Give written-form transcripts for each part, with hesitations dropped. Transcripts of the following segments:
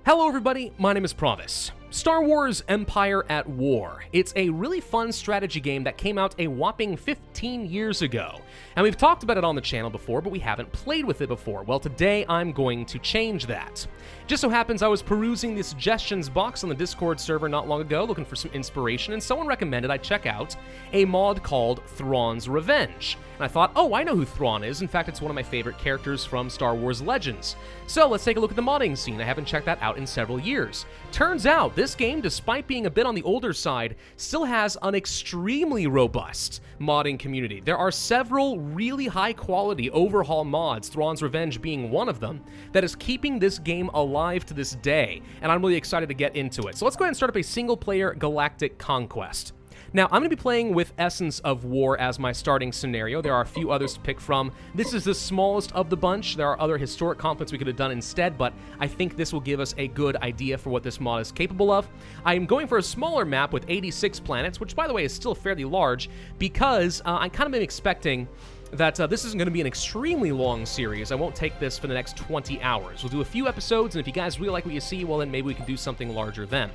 Hello everybody, my name is Pravus. Star Wars Empire at War. It's a really fun strategy game that came out a whopping 15 years ago. And we've talked about it on the channel before, but we haven't played with it before. Well, today I'm going to change that. Just so happens I was perusing the suggestions box on the Discord server not long ago, looking for some inspiration, and someone recommended I check out a mod called Thrawns Revenge. And I thought, oh, I know who Thrawn is. In fact, it's one of my favorite characters from Star Wars Legends. So let's take a look at the modding scene. I haven't checked that out in several years. Turns out, this game, despite being a bit on the older side, still has an extremely robust modding community. There are several really high-quality overhaul mods, Thrawns Revenge being one of them, that is keeping this game alive to this day, and I'm really excited to get into it. So let's go ahead and start up a single-player galactic conquest. Now, I'm going to be playing with Essence of War as my starting scenario. There are a few others to pick from. This is the smallest of the bunch. There are other historic conflicts we could have done instead, but I think this will give us a good idea for what this mod is capable of. I am going for a smaller map with 86 planets, which, by the way, is still fairly large, because I kind of been expecting that this isn't going to be an extremely long series. I won't take this for the next 20 hours. We'll do a few episodes, and if you guys really like what you see, well, then maybe we can do something larger then.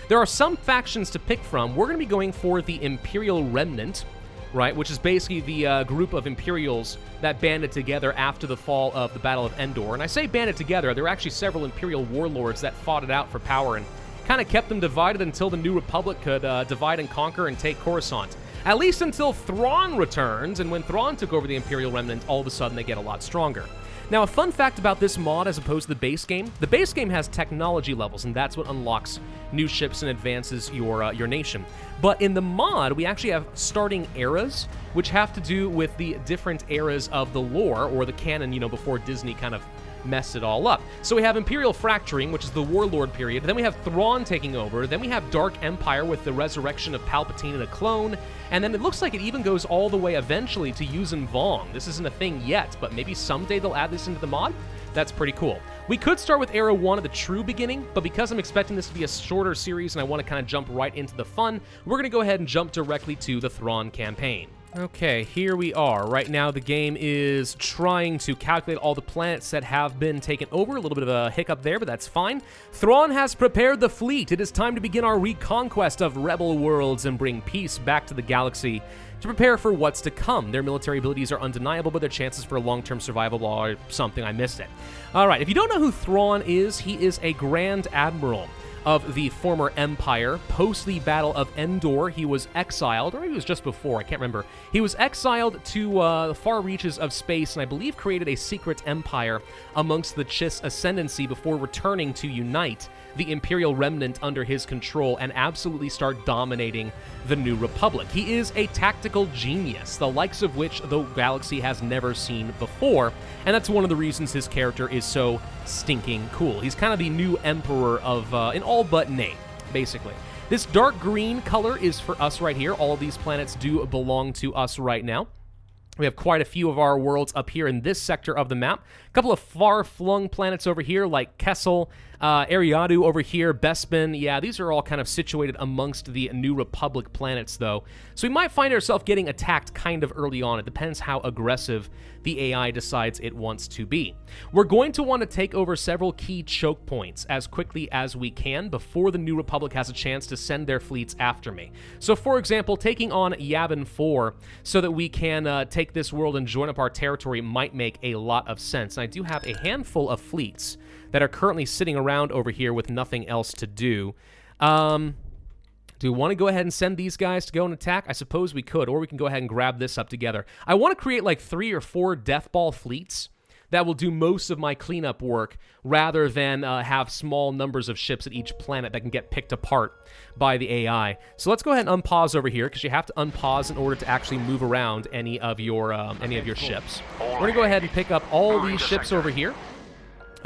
There are some factions to pick from. We're going to be going for the Imperial Remnant, right, which is basically the group of Imperials that banded together after the fall of the Battle of Endor. And I say banded together, there were actually several Imperial warlords that fought it out for power and kind of kept them divided until the New Republic could divide and conquer and take Coruscant. At least until Thrawn returns, and when Thrawn took over the Imperial Remnant, all of a sudden they get a lot stronger. Now, a fun fact about this mod as opposed to the base game has technology levels, and that's what unlocks new ships and advances your nation. But in the mod, we actually have starting eras, which have to do with the different eras of the lore, or the canon, before Disney kind of messed it all up. So we have Imperial Fracturing, which is the Warlord period, then we have Thrawn taking over, then we have Dark Empire with the resurrection of Palpatine and a clone, and then it looks like it even goes all the way eventually to Yuuzhan Vong. This isn't a thing yet, but maybe someday they'll add this into the mod? That's pretty cool. We could start with Era 1 at the true beginning, but because I'm expecting this to be a shorter series and I want to kind of jump right into the fun, we're going to go ahead and jump directly to the Thrawn campaign. Okay, here we are. Right now, the game is trying to calculate all the planets that have been taken over. A little bit of a hiccup there, but that's fine. Thrawn has prepared the fleet. It is time to begin our reconquest of rebel worlds and bring peace back to the galaxy to prepare for what's to come. Their military abilities are undeniable, but their chances for long-term survival are something. I missed it. All right, if you don't know who Thrawn is, he is a Grand Admiral of the former Empire. Post the Battle of Endor, he was exiled, or he was just before, I can't remember. He was exiled to the far reaches of space, and I believe created a secret empire amongst the Chiss Ascendancy before returning to unite the Imperial Remnant under his control and absolutely start dominating the New Republic. He is a tactical genius, the likes of which the galaxy has never seen before, and that's one of the reasons his character is so stinking cool. He's kind of the new emperor of, in all but name, basically. This dark green color is for us right here. All of these planets do belong to us right now. We have quite a few of our worlds up here in this sector of the map. A couple of far-flung planets over here, like Kessel, Eriadu over here, Bespin. Yeah, these are all kind of situated amongst the New Republic planets, though. So we might find ourselves getting attacked kind of early on. It depends how aggressive the AI decides it wants to be. We're going to want to take over several key choke points as quickly as we can before the New Republic has a chance to send their fleets after me. So, for example, taking on Yavin 4 so that we can take this world and join up our territory might make a lot of sense. And I do have a handful of fleets that are currently sitting around over here with nothing else to do. Do we want to go ahead and send these guys to go and attack? I suppose we could, or we can go ahead and grab this up together. I want to create like 3 or 4 Death Ball fleets that will do most of my cleanup work rather than have small numbers of ships at each planet that can get picked apart by the AI. So let's go ahead and unpause over here, because you have to unpause in order to actually move around any of your ships. We're going to go ahead and pick up all these ships over here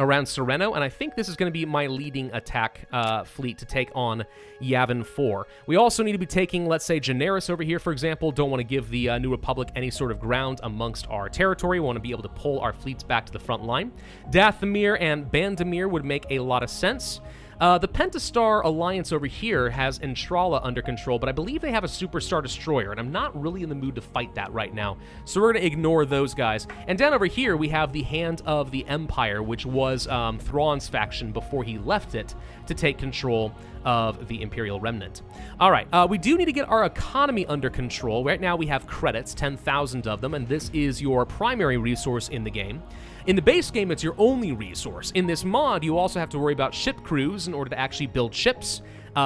around Sereno, and I think this is going to be my leading attack fleet to take on Yavin 4. We also need to be taking, let's say, Generis over here, for example. Don't want to give the New Republic any sort of ground amongst our territory. We want to be able to pull our fleets back to the front line. Dathomir and Bandamir would make a lot of sense. The Pentastar Alliance over here has Entrala under control, but I believe they have a Superstar Destroyer, and I'm not really in the mood to fight that right now, so we're going to ignore those guys. And down over here, we have the Hand of the Empire, which was Thrawn's faction before he left it to take control of the Imperial Remnant. All right, we do need to get our economy under control. Right now we have credits, 10,000 of them, and this is your primary resource in the game. In the base game, it's your only resource. In this mod, you also have to worry about ship crews in order to actually build ships.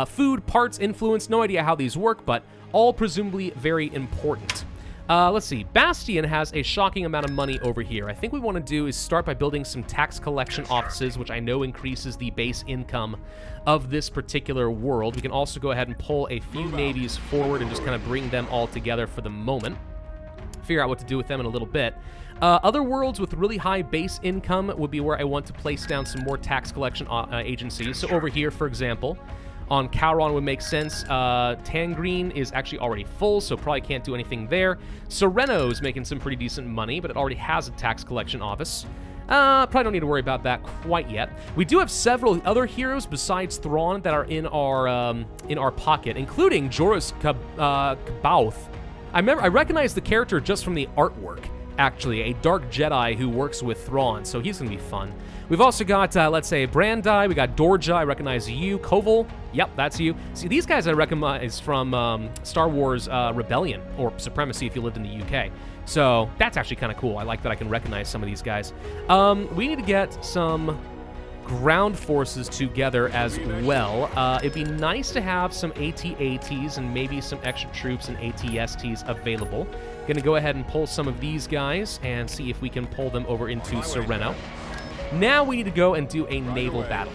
Food, parts, influence, no idea how these work, but all presumably very important. Let's see. Bastion has a shocking amount of money over here. I think what we want to do is start by building some tax collection offices, which I know increases the base income of this particular world. We can also go ahead and pull a few navies forward and just kind of bring them all together for the moment. Figure out what to do with them in a little bit. Other worlds with really high base income would be where I want to place down some more tax collection agencies. So over here, for example, on Cowron would make sense. Tangreen is actually already full, so probably can't do anything there. Sereno's making some pretty decent money, but it already has a tax collection office. Probably don't need to worry about that quite yet. We do have several other heroes besides Thrawn that are in our pocket, including Joris Kabauth. I recognize the character just from the artwork, actually, a Dark Jedi who works with Thrawn, so he's going to be fun. We've also got, let's say, Brandi, we got Dorja, I recognize you, Koval, yep, that's you. See, these guys I recognize from Star Wars Rebellion, or Supremacy if you lived in the UK. So that's actually kind of cool. I like that I can recognize some of these guys. We need to get some ground forces together as well. It'd be nice to have some AT-ATs and maybe some extra troops and AT-STs available. Gonna go ahead and pull some of these guys and see if we can pull them over into Sereno. Now we need to go and do a naval battle.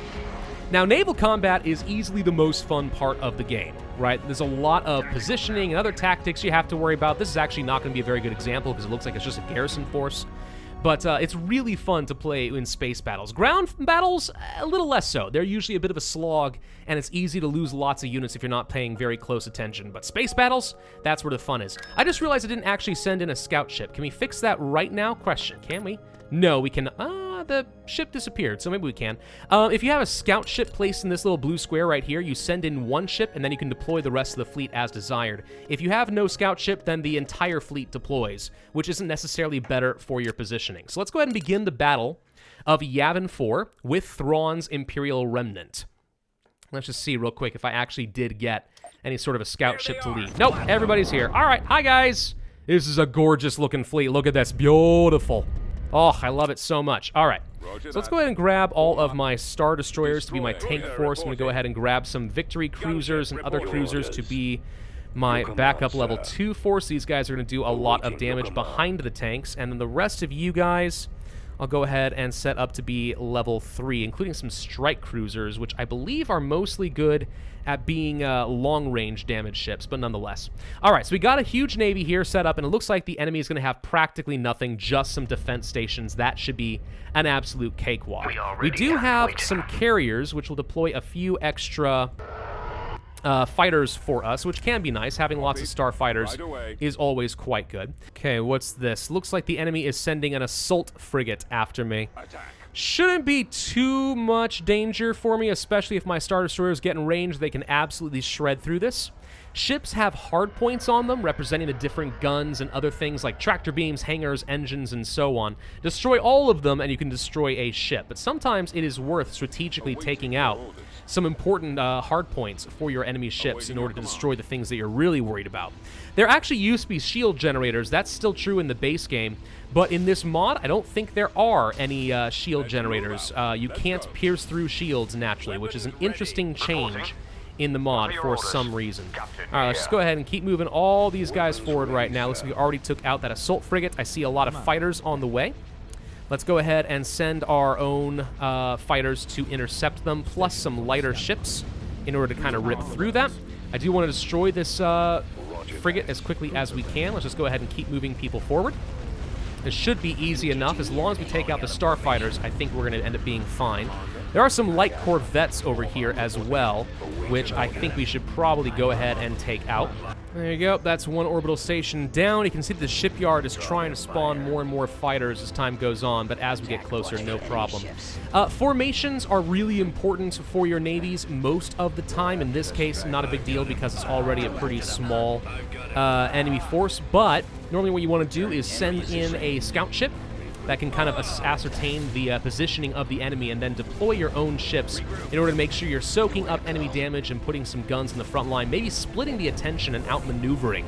Now, naval combat is easily the most fun part of the game, right? There's a lot of positioning and other tactics you have to worry about. This is actually not going to be a very good example because it looks like it's just a garrison force. But it's really fun to play in space battles. Ground battles, a little less so. They're usually a bit of a slog, and it's easy to lose lots of units if you're not paying very close attention. But space battles, that's where the fun is. I just realized I didn't actually send in a scout ship. Can we fix that right now? Question, can we? No, we can. The ship disappeared, so maybe we can. If you have a scout ship placed in this little blue square right here, you send in one ship, and then you can deploy the rest of the fleet as desired. If you have no scout ship, then the entire fleet deploys, which isn't necessarily better for your positioning. So let's go ahead and begin the battle of Yavin 4 with Thrawn's Imperial Remnant. Let's just see real quick if I actually did get any sort of a scout ship to lead. Nope, everybody's here. All right, hi guys. This is a gorgeous looking fleet. Look at this, beautiful. Oh, I love it so much. All right, so let's go ahead and grab all of my Star Destroyers to be my tank force. I'm going to go ahead and grab some Victory Cruisers and other cruisers to be my backup level 2 force. These guys are going to do a lot of damage behind the tanks. And then the rest of you guys, I'll go ahead and set up to be level 3, including some Strike Cruisers, which I believe are mostly good at being long-range damage ships, but nonetheless. All right, so we got a huge navy here set up, and it looks like the enemy is going to have practically nothing, just some defense stations. That should be an absolute cakewalk. We do have some carriers, which will deploy a few extra fighters for us, which can be nice. Having lots of starfighters is always quite good. Okay, what's this? Looks like the enemy is sending an assault frigate after me. Shouldn't be too much danger for me, especially if my Star Destroyers get in range. They can absolutely shred through this. Ships have hard points on them, representing the different guns and other things like tractor beams, hangars, engines, and so on. Destroy all of them, and you can destroy a ship. But sometimes it is worth strategically taking out some important hard points for your enemy ships in order to destroy the things that you're really worried about. There actually used to be shield generators. That's still true in the base game. But in this mod, I don't think there are any shield generators. You can't pierce through shields naturally, which is an interesting change in the mod for some reason. All right, let's just go ahead and keep moving all these guys forward right now. Looks like we already took out that assault frigate. I see a lot of fighters on the way. Let's go ahead and send our own fighters to intercept them, plus some lighter ships in order to kind of rip through that. I do want to destroy this frigate as quickly as we can. Let's just go ahead and keep moving people forward. It should be easy enough. As long as we take out the starfighters, I think we're going to end up being fine. There are some light corvettes over here as well, which I think we should probably go ahead and take out. There you go. That's one orbital station down. You can see that the shipyard is trying to spawn more and more fighters as time goes on, but as we get closer, no problem. Formations are really important for your navies most of the time. In this case, not a big deal because it's already a pretty small enemy force, but normally what you want to do is send in a scout ship that can kind of ascertain the positioning of the enemy and then deploy your own ships in order to make sure you're soaking up enemy damage and putting some guns in the front line, maybe splitting the attention and outmaneuvering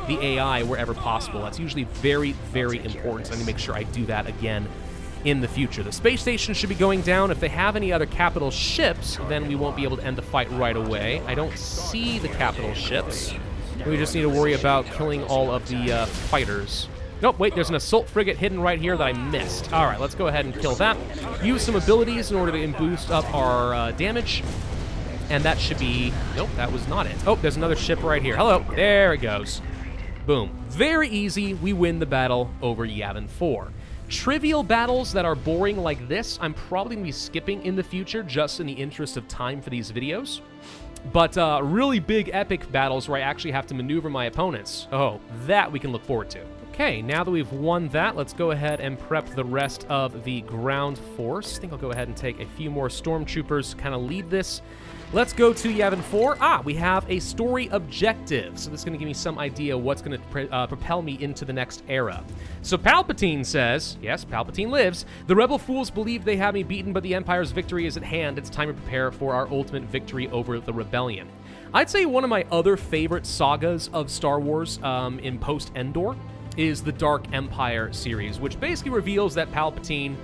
the AI wherever possible. That's usually very, very important, so I need to make sure I do that again in the future. The space station should be going down. If they have any other capital ships, then we won't be able to end the fight right away. I don't see the capital ships. We just need to worry about killing all of the fighters. Nope, wait, there's an assault frigate hidden right here that I missed. All right, let's go ahead and kill that. Use some abilities in order to boost up our damage. And that should be... Nope, that was not it. Oh, there's another ship right here. Hello. There it goes. Boom. Very easy. We win the battle over Yavin 4. Trivial battles that are boring like this, I'm probably going to be skipping in the future just in the interest of time for these videos. But really big epic battles where I actually have to maneuver my opponents. Oh, that we can look forward to. Okay, now that we've won that, let's go ahead and prep the rest of the ground force. I think I'll go ahead and take a few more stormtroopers to kind of lead this. Let's go to Yavin 4. We have a story objective. So this is going to give me some idea what's going to propel me into the next era. So Palpatine says, yes, Palpatine lives, the rebel fools believe they have me beaten, but the Empire's victory is at hand. It's time to prepare for our ultimate victory over the rebellion. I'd say one of my other favorite sagas of Star Wars in post-Endor is the Dark Empire series, which basically reveals that Palpatine,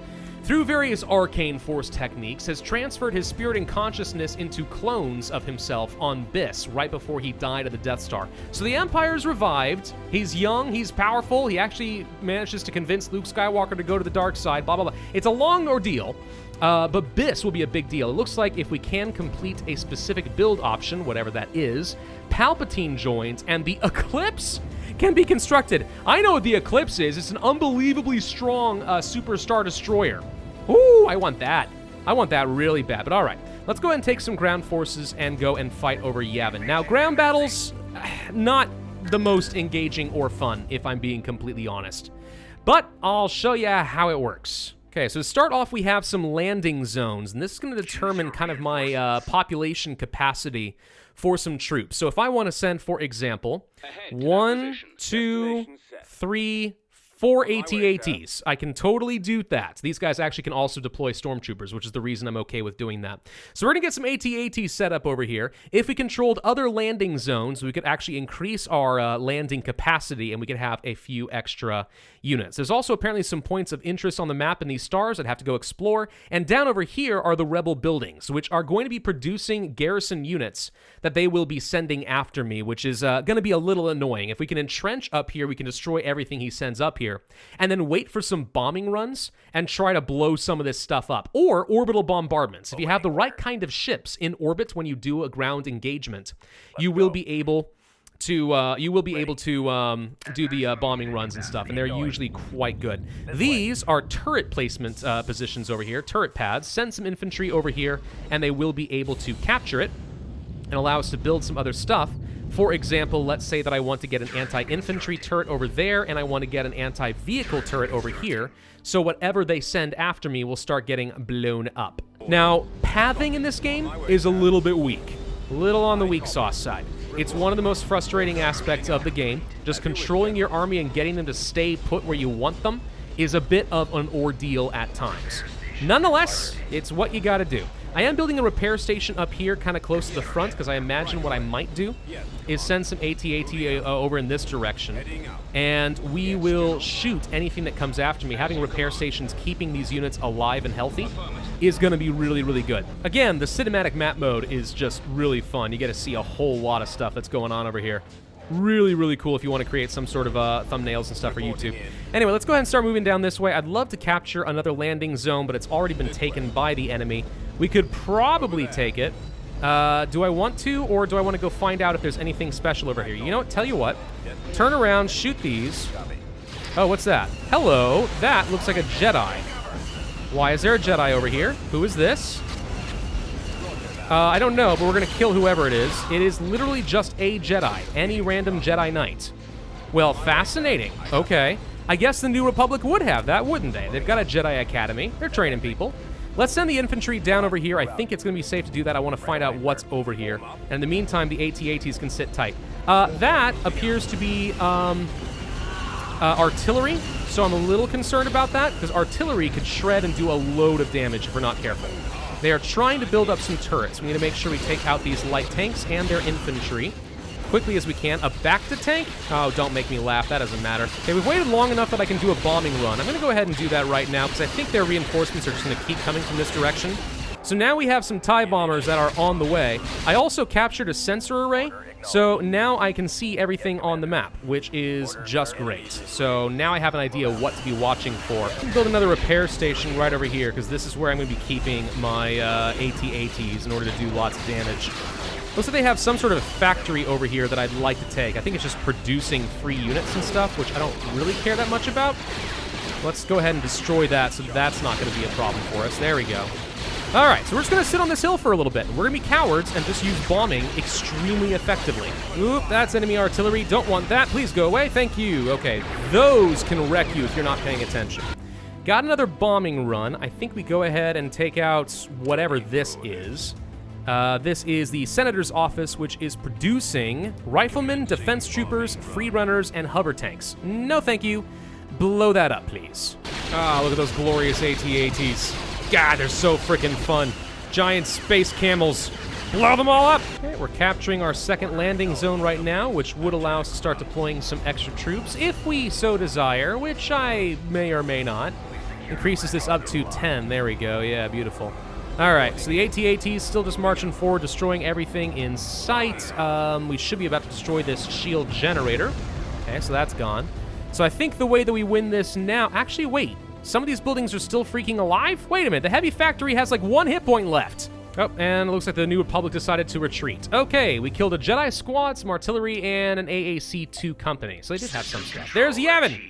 through various arcane force techniques, has transferred his spirit and consciousness into clones of himself on Biss right before he died at the Death Star. So the Empire's revived, he's young, he's powerful, he actually manages to convince Luke Skywalker to go to the dark side, blah, blah, blah. It's a long ordeal, but Biss will be a big deal. It looks like if we can complete a specific build option, whatever that is, Palpatine joins, and the Eclipse can be constructed. I know what the Eclipse is. It's an unbelievably strong Super Star Destroyer. Ooh, I want that. I want that really bad, but all right. Let's go ahead and take some ground forces and go and fight over Yavin. Now, ground battles, not the most engaging or fun, if I'm being completely honest. But I'll show you how it works. Okay, so to start off, we have some landing zones, and this is going to determine kind of my population capacity for some troops. So if I want to send, for example, 1, 2, 3, 4 AT-ATs. I can totally do that. These guys actually can also deploy stormtroopers, which is the reason I'm okay with doing that. So we're going to get some AT-ATs set up over here. If we controlled other landing zones, we could actually increase our landing capacity, and we could have a few extra units. There's also apparently some points of interest on the map in these stars I'd have to go explore. And down over here are the rebel buildings, which are going to be producing garrison units that they will be sending after me, which is going to be a little annoying. If we can entrench up here, we can destroy everything he sends up here, and then wait for some bombing runs and try to blow some of this stuff up. Or orbital bombardments. If you have the right kind of ships in orbit when you do a ground engagement, you will be able to do the bombing runs and stuff, and they're usually quite good. These are turret placement positions over here, turret pads. Send some infantry over here, and they will be able to capture it and allow us to build some other stuff. For example, let's say that I want to get an anti-infantry turret over there, and I want to get an anti-vehicle turret over here, so whatever they send after me will start getting blown up. Now, pathing in this game is a little bit weak. A little on the weak sauce side. It's one of the most frustrating aspects of the game. Just controlling your army and getting them to stay put where you want them is a bit of an ordeal at times. Nonetheless, it's what you gotta do. I am building a repair station up here kind of close to the front because I imagine what I might do is send some AT-AT over in this direction, and we will shoot anything that comes after me. Having repair stations keeping these units alive and healthy is going to be really, really good. Again, the cinematic map mode is just really fun. You get to see a whole lot of stuff that's going on over here. Really, really cool if you want to create some sort of thumbnails and stuff for YouTube. Anyway, let's go ahead and start moving down this way. I'd love to capture another landing zone, but it's already been taken by the enemy. We could probably take it. Do I want to, or do I want to go find out if there's anything special over here? You know what? Tell you what. Turn around, shoot these. Oh, what's that? Hello. That looks like a Jedi. Why is there a Jedi over here? Who is this? I don't know, but we're going to kill whoever it is. It is literally just a Jedi. Any random Jedi Knight. Well, fascinating. Okay. I guess the New Republic would have that, wouldn't they? They've got a Jedi Academy. They're training people. Let's send the infantry down over here. I think it's going to be safe to do that. I want to find out what's over here. And in the meantime, the AT-ATs can sit tight. That appears to be artillery, so I'm a little concerned about that, because artillery could shred and do a load of damage if we're not careful. They are trying to build up some turrets. We need to make sure we take out these light tanks and their infantry quickly as we can. A back-to tank? Oh, don't make me laugh. That doesn't matter. Okay, we've waited long enough that I can do a bombing run. I'm going to go ahead and do that right now because I think their reinforcements are just going to keep coming from this direction. So now we have some TIE bombers that are on the way. I also captured a sensor array, so now I can see everything on the map, which is just great. So now I have an idea what to be watching for. I can build another repair station right over here because this is where I'm going to be keeping my AT-ATs in order to do lots of damage. Looks like they have some sort of factory over here that I'd like to take. I think it's just producing free units and stuff, which I don't really care that much about. Let's go ahead and destroy that, so that's not going to be a problem for us. There we go. All right, so we're just going to sit on this hill for a little bit. We're going to be cowards and just use bombing extremely effectively. Oop, that's enemy artillery. Don't want that. Please go away. Thank you. Okay, those can wreck you if you're not paying attention. Got another bombing run. I think we go ahead and take out whatever this is. This is the Senator's office, which is producing riflemen, defense troopers, free runners, and hover tanks. No, thank you. Blow that up, please. Ah, look at those glorious AT-ATs. God, they're so freaking fun. Giant space camels. Blow them all up! Okay, we're capturing our second landing zone right now, which would allow us to start deploying some extra troops, if we so desire, which I may or may not. Increases this up to 10. There we go. Yeah, beautiful. All right, so the AT-ATs still just marching forward, destroying everything in sight. We should be about to destroy this shield generator. Okay, so that's gone. So I think the way that we win this now... Actually, wait. Some of these buildings are still freaking alive? Wait a minute, the heavy factory has like 1 hit point left. Oh, and it looks like the New Republic decided to retreat. Okay, we killed a Jedi squad, some artillery, and an AAC-2 company. So they did have some stuff. There's Yavin!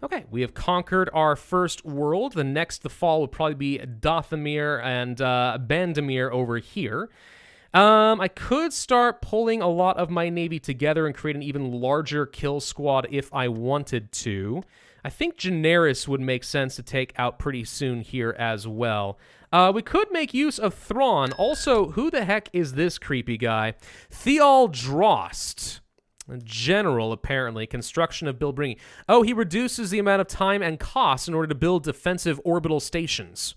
Okay, we have conquered our first world. The next to fall would probably be Dothamir and Bandamir over here. I could start pulling a lot of my navy together and create an even larger kill squad if I wanted to. I think Generis would make sense to take out pretty soon here as well. We could make use of Thrawn. Also, who the heck is this creepy guy? Theal Drost. A general, apparently. Construction of build bringing. Oh, he reduces the amount of time and cost in order to build defensive orbital stations.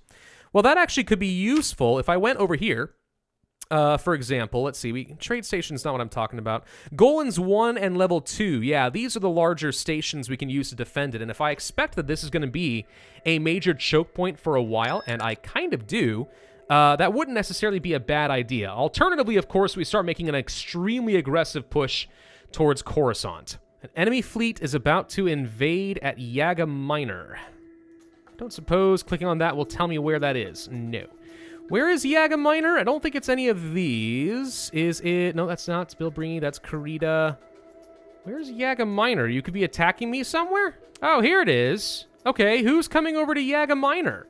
Well, that actually could be useful if I went over here. For example, let's see. Trade station's not what I'm talking about. Golan's 1 and level 2. Yeah, these are the larger stations we can use to defend it. And if I expect that this is going to be a major choke point for a while, and I kind of do, that wouldn't necessarily be a bad idea. Alternatively, of course, we start making an extremely aggressive push towards Coruscant. An enemy fleet is about to invade at Yaga Minor. Don't suppose clicking on that will tell me where that is. No. Where is Yaga Minor? I don't think it's any of these. Is it? No, that's not. It's Bilbrini. That's Karita. Where's Yaga Minor? You could be attacking me somewhere? Oh, here it is. Okay, who's coming over to Yaga Minor?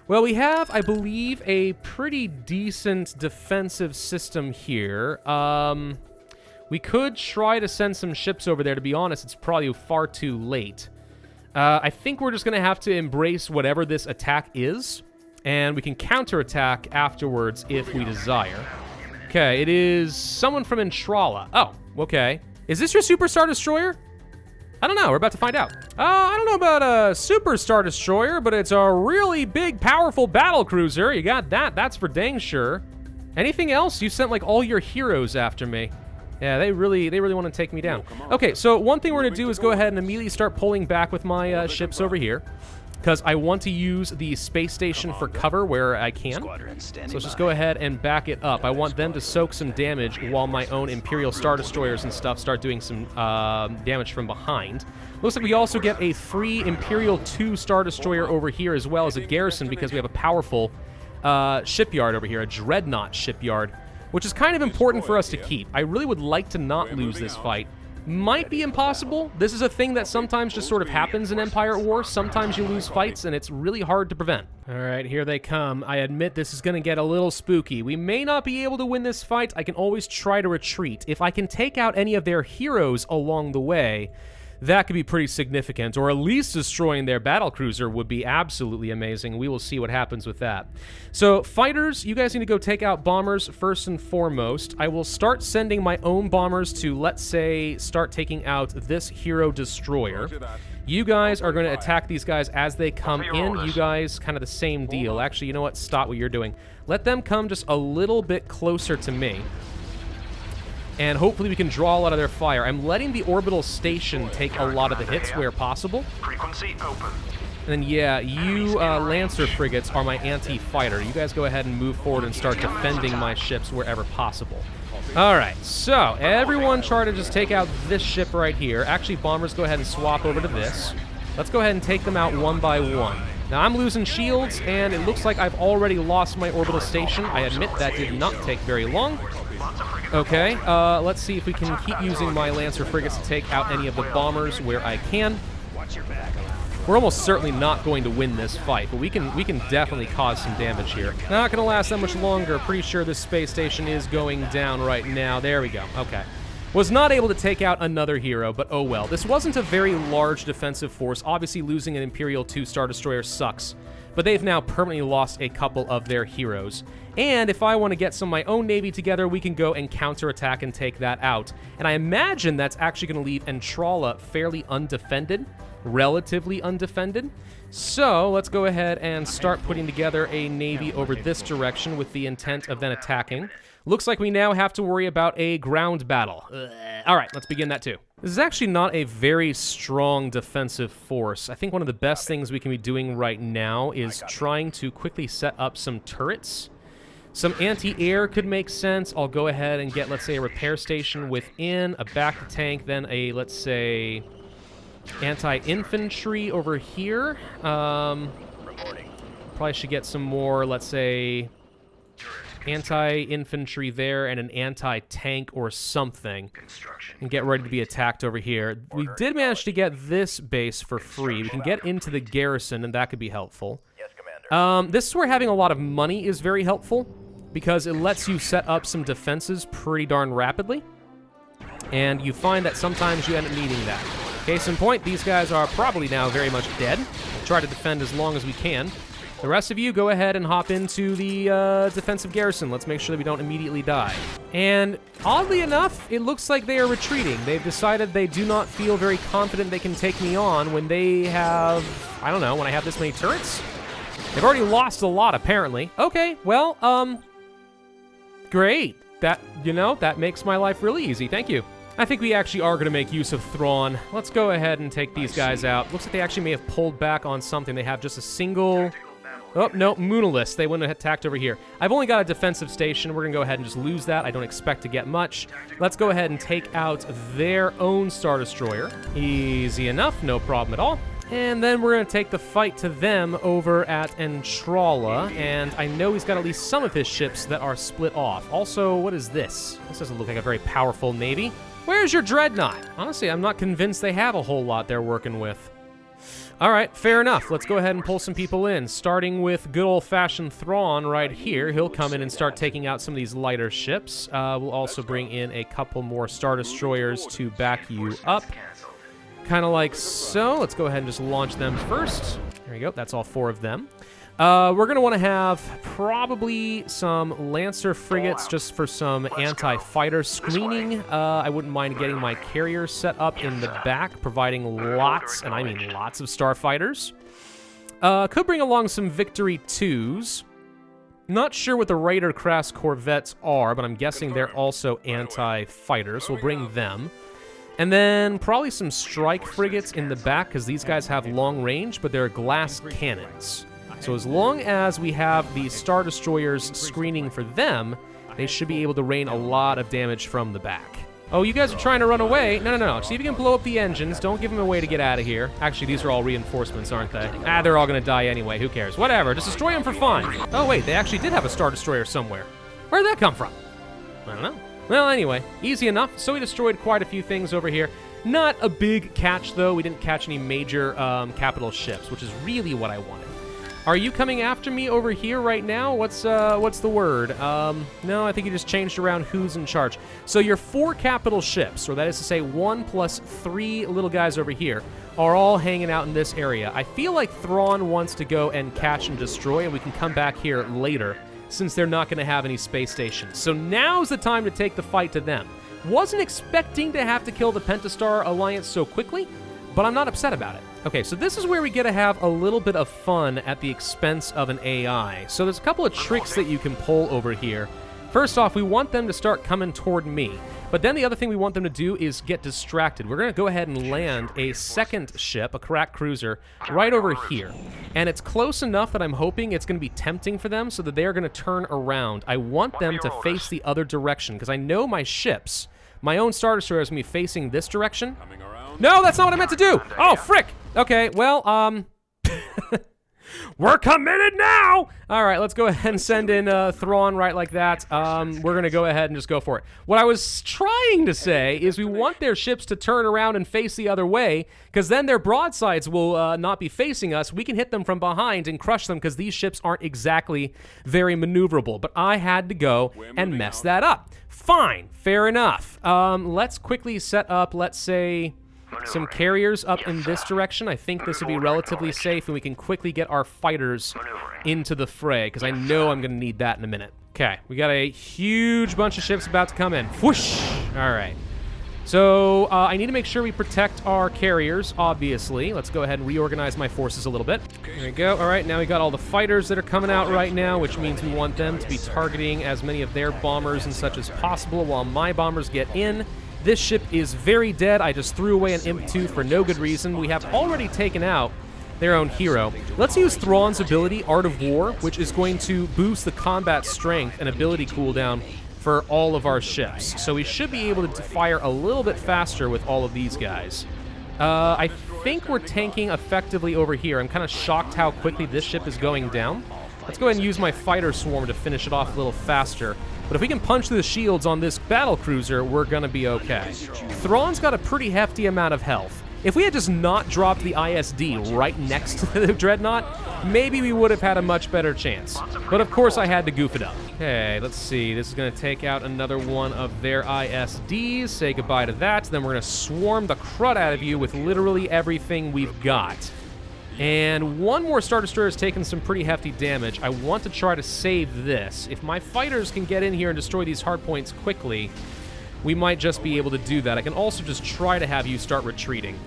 Well, we have, I believe, a pretty decent defensive system here. We could try to send some ships over there. To be honest, it's probably far too late. I think we're just going to have to embrace whatever this attack is, and we can counterattack afterwards if we desire. Okay, it is someone from Entrala. Oh, okay. Is this your Super Star Destroyer? I don't know. We're about to find out. I don't know about a Super Star Destroyer, but it's a really big, powerful battle cruiser. You got that. That's for dang sure. Anything else? You sent, like, all your heroes after me. Yeah, they really want to take me down. Okay, so one thing we're going to do is go ahead and immediately start pulling back with my ships over here, because I want to use the space station for cover where I can. So let's just go ahead and back it up. I want them to soak some damage while my own Imperial Star Destroyers and stuff start doing some damage from behind. Looks like we also get a free Imperial 2 Star Destroyer over here as well as a garrison because we have a powerful shipyard over here, a Dreadnought shipyard, which is kind of important for us to keep. I really would like to not lose this fight, Might be impossible. This is a thing that sometimes just sort of happens in Empire at War. Sometimes you lose fights, and it's really hard to prevent. All right, here they come. I admit this is going to get a little spooky. We may not be able to win this fight. I can always try to retreat. If I can take out any of their heroes along the way, that could be pretty significant, or at least destroying their battlecruiser would be absolutely amazing. We will see what happens with that. So, fighters, you guys need to go take out bombers first and foremost. I will start sending my own bombers to, let's say, start taking out this hero destroyer. You guys are going to attack these guys as they come in. You guys, kind of the same deal. Actually, you know what? Stop what you're doing. Let them come just a little bit closer to me. And hopefully we can draw a lot of their fire. I'm letting the orbital station take a lot of the hits where possible. Frequency open. And then, yeah, you Lancer frigates are my anti-fighter. You guys go ahead and move forward and start defending my ships wherever possible. All right, so everyone try to just take out this ship right here. Actually, bombers, go ahead and swap over to this. Let's go ahead and take them out one by one. Now, I'm losing shields, and it looks like I've already lost my orbital station. I admit that did not take very long. Okay, let's see if we can keep using my Lancer frigates to take out any of the bombers where I can. We're almost certainly not going to win this fight, but we can definitely cause some damage here. Not going to last that much longer. Pretty sure this space station is going down right now. There we go. Okay. Was not able to take out another hero, but oh well. This wasn't a very large defensive force. Obviously, losing an Imperial 2 Star Destroyer sucks, but they've now permanently lost a couple of their heroes. And if I want to get some of my own navy together, we can go and counterattack and take that out. And I imagine that's actually going to leave Entrala fairly undefended, relatively undefended. So let's go ahead and start putting together a navy over this direction with the intent of then attacking. Looks like we now have to worry about a ground battle. All right, let's begin that too. This is actually not a very strong defensive force. I think one of the best things we can be doing right now is trying to quickly set up some turrets. Some anti-air could make sense. I'll go ahead and get, let's say, a repair station within, a back tank, then a, let's say, anti-infantry over here. Probably should get some more, let's say, anti-infantry there and an anti-tank or something, and get ready to be attacked over here. We did manage to get this base for free. We can get into the garrison, and that could be helpful. Yes, Commander. This is where having a lot of money is very helpful, because it lets you set up some defenses pretty darn rapidly, and you find that sometimes you end up needing that. Case in point, these guys are probably now very much dead. We'll try to defend as long as we can. The rest of you, go ahead and hop into the defensive garrison. Let's make sure that we don't immediately die. And oddly enough, it looks like they are retreating. They've decided they do not feel very confident they can take me on when they have, I don't know, when I have this many turrets? They've already lost a lot, apparently. Okay, well, great. That, you know, that makes my life really easy. Thank you. I think we actually are going to make use of Thrawn. Let's go ahead and take these guys out. Looks like they actually may have pulled back on something. They have just a single... Oh, no, Moonalist. They wouldn't have attacked over here. I've only got a defensive station. We're going to go ahead and just lose that. I don't expect to get much. Let's go ahead and take out their own Star Destroyer. Easy enough. No problem at all. And then we're going to take the fight to them over at Entrala. And I know he's got at least some of his ships that are split off. Also, what is this? This doesn't look like a very powerful navy. Where's your Dreadnought? Honestly, I'm not convinced they have a whole lot they're working with. All right, fair enough. Let's go ahead and pull some people in, starting with good old-fashioned Thrawn right here. He'll come in and start taking out some of these lighter ships. We'll also bring in a couple more Star Destroyers to back you up, kind of like so. Let's go ahead and just launch them first. There you go. That's all 4 of them. We're going to want to have probably some Lancer frigates just for some anti-fighter screening. I wouldn't mind getting my carrier set up in the back, providing lots, and I mean lots of starfighters. Could bring along some Victory 2s. Not sure what the Raider-class corvettes are, but I'm guessing they're also anti-fighters. We'll bring them. And then probably some strike frigates in the back, because these guys have long range, but they're glass cannons. So as long as we have the Star Destroyers screening for them, they should be able to rain a lot of damage from the back. Oh, you guys are trying to run away? No. See if you can blow up the engines. Don't give them a way to get out of here. Actually, these are all reinforcements, aren't they? Ah, they're all going to die anyway. Who cares? Whatever. Just destroy them for fun. Oh, wait. They actually did have a Star Destroyer somewhere. Where'd that come from? I don't know. Well, anyway, easy enough. So we destroyed quite a few things over here. Not a big catch, though. We didn't catch any major capital ships, which is really what I wanted. Are you coming after me over here right now? What's the word? No, I think you just changed around who's in charge. So your 4 capital ships, or that is to say 1 plus 3 little guys over here, are all hanging out in this area. I feel like Thrawn wants to go and catch and destroy, and we can come back here later, since they're not going to have any space stations. So now's the time to take the fight to them. Wasn't expecting to have to kill the Pentastar Alliance so quickly, but I'm not upset about it. Okay, so this is where we get to have a little bit of fun at the expense of an AI. So there's a couple of tricks that you can pull over here. First off, we want them to start coming toward me. But then the other thing we want them to do is get distracted. We're going to go ahead and land a second ship, a crack cruiser, right over here. And it's close enough that I'm hoping it's going to be tempting for them so that they're going to turn around. I want them to face the other direction because I know my ships, my own Star Destroyer, is going to be facing this direction. No, that's not what I meant to do. Oh, frick. Okay, well, we're committed now! All right, let's go ahead and send in Thrawn right like that. We're going to go ahead and just go for it. What I was trying to say is we want their ships to turn around and face the other way, because then their broadsides will not be facing us. We can hit them from behind and crush them, because these ships aren't exactly very maneuverable. But I had to go and mess that up. Fine, fair enough. Let's quickly set up, let's say, some carriers up in this direction. I think this will be relatively safe, and we can quickly get our fighters into the fray, because I know I'm going to need that in a minute. Okay, we got a huge bunch of ships about to come in. Whoosh! All right. So I need to make sure we protect our carriers, obviously. Let's go ahead and reorganize my forces a little bit. There we go. All right, now we got all the fighters that are coming out right now, which means we want them to be targeting as many of their bombers and such as possible while my bombers get in. This ship is very dead. I just threw away an Imp 2 for no good reason. We have already taken out their own hero. Let's use Thrawn's ability, Art of War, which is going to boost the combat strength and ability cooldown for all of our ships. So we should be able to fire a little bit faster with all of these guys. I think we're tanking effectively over here. I'm kind of shocked how quickly this ship is going down. Let's go ahead and use my fighter swarm to finish it off a little faster. But if we can punch through the shields on this battle cruiser, we're gonna be okay. Thrawn's got a pretty hefty amount of health. If we had just not dropped the ISD right next to the Dreadnought, maybe we would have had a much better chance. But of course I had to goof it up. Okay, let's see. This is gonna take out another one of their ISDs. Say goodbye to that. Then we're gonna swarm the crud out of you with literally everything we've got. And one more Star Destroyer has taken some pretty hefty damage. I want to try to save this. If my fighters can get in here and destroy these hardpoints quickly, we might just be able to do that. I can also just try to have you start retreating.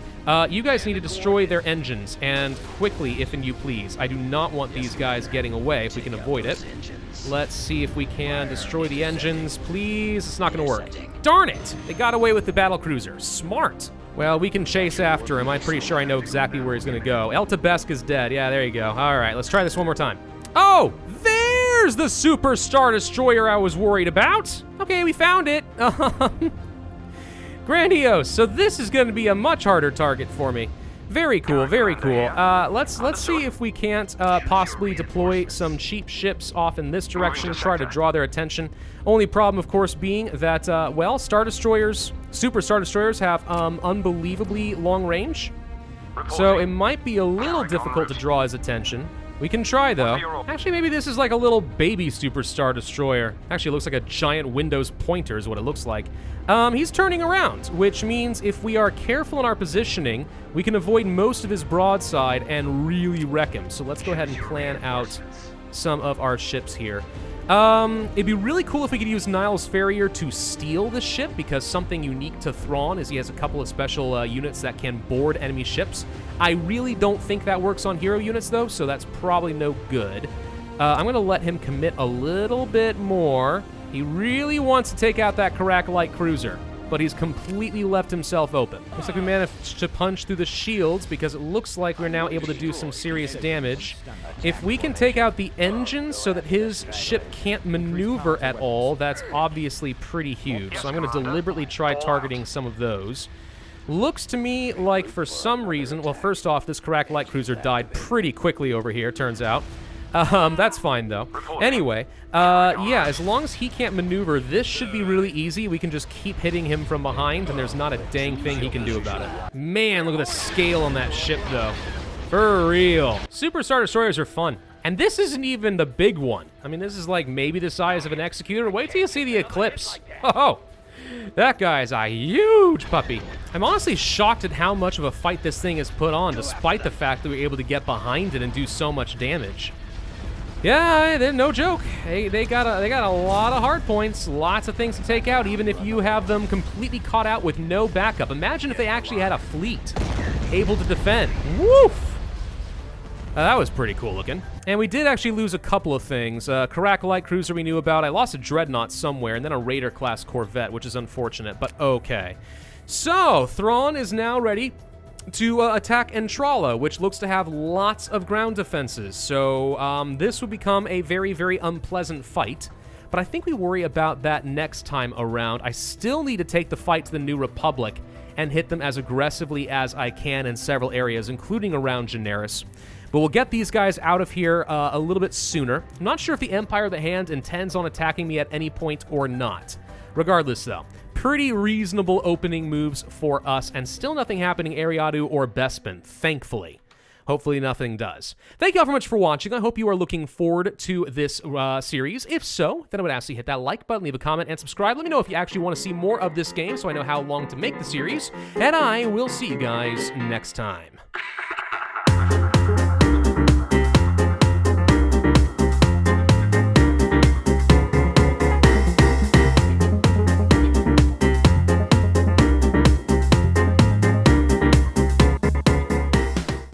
You guys need to destroy their engines, and quickly, if and you please. I do not want these guys getting away if we can avoid it. Let's see if we can destroy the engines, please. It's not going to work. Darn it! They got away with the battlecruiser. Smart. Well, we can chase after him. I'm pretty sure I know exactly where he's going to go. El Tabesk is dead. Yeah, there you go. All right, let's try this one more time. Oh, there's the Super Star Destroyer I was worried about. Okay, we found it. Grandiose. So this is going to be a much harder target for me. Very cool, very cool. Let's see if we can't possibly deploy some cheap ships off in this direction, try to draw their attention. Only problem, of course, being that, well, Star Destroyers, Super Star Destroyers have unbelievably long range. So it might be a little difficult to draw his attention. We can try, though. Actually, maybe this is like a little baby Super Star Destroyer. Actually, it looks like a giant Windows pointer is what it looks like. He's turning around, which means if we are careful in our positioning, we can avoid most of his broadside and really wreck him. So let's go ahead and plan out some of our ships here. It'd be really cool if we could use Niles Farrier to steal the ship, because something unique to Thrawn is he has a couple of special units that can board enemy ships. I really don't think that works on hero units, though, so that's probably no good. I'm going to let him commit a little bit more. He really wants to take out that Karak light cruiser, but he's completely left himself open. Looks like we managed to punch through the shields because it looks like we're now able to do some serious damage. If we can take out the engines so that his ship can't maneuver at all, that's obviously pretty huge. So I'm going to deliberately try targeting some of those. Looks to me like for some reason, well, first off, this Karak light cruiser died pretty quickly over here, turns out. That's fine, though. Anyway, yeah, as long as he can't maneuver, this should be really easy. We can just keep hitting him from behind, and there's not a dang thing he can do about it. Man, look at the scale on that ship, though. For real. Superstar Destroyers are fun. And this isn't even the big one. I mean, this is like maybe the size of an Executor. Wait till you see the Eclipse. Oh, that guy's a huge puppy. I'm honestly shocked at how much of a fight this thing has put on, despite the fact that we were able to get behind it and do so much damage. Yeah, they're no joke. They got a lot of hard points, lots of things to take out, even if you have them completely caught out with no backup. Imagine if they actually had a fleet able to defend. Woof! That was pretty cool looking. And we did actually lose a couple of things. Karak light cruiser we knew about. I lost a Dreadnought somewhere, and then a Raider-class Corvette, which is unfortunate, but okay. So, Thrawn is now ready to attack Entrala, which looks to have lots of ground defenses. So, this would become a very, very unpleasant fight. But I think we worry about that next time around. I still need to take the fight to the New Republic and hit them as aggressively as I can in several areas, including around Generis. But we'll get these guys out of here a little bit sooner. I'm not sure if the Empire of the Hand intends on attacking me at any point or not. Regardless, though, pretty reasonable opening moves for us, and still nothing happening Ariadu or Bespin, thankfully. Hopefully nothing does. Thank you all very much for watching. I hope you are looking forward to this series. If so, then I would ask you to hit that like button, leave a comment, and subscribe. Let me know if you actually want to see more of this game so I know how long to make the series. And I will see you guys next time.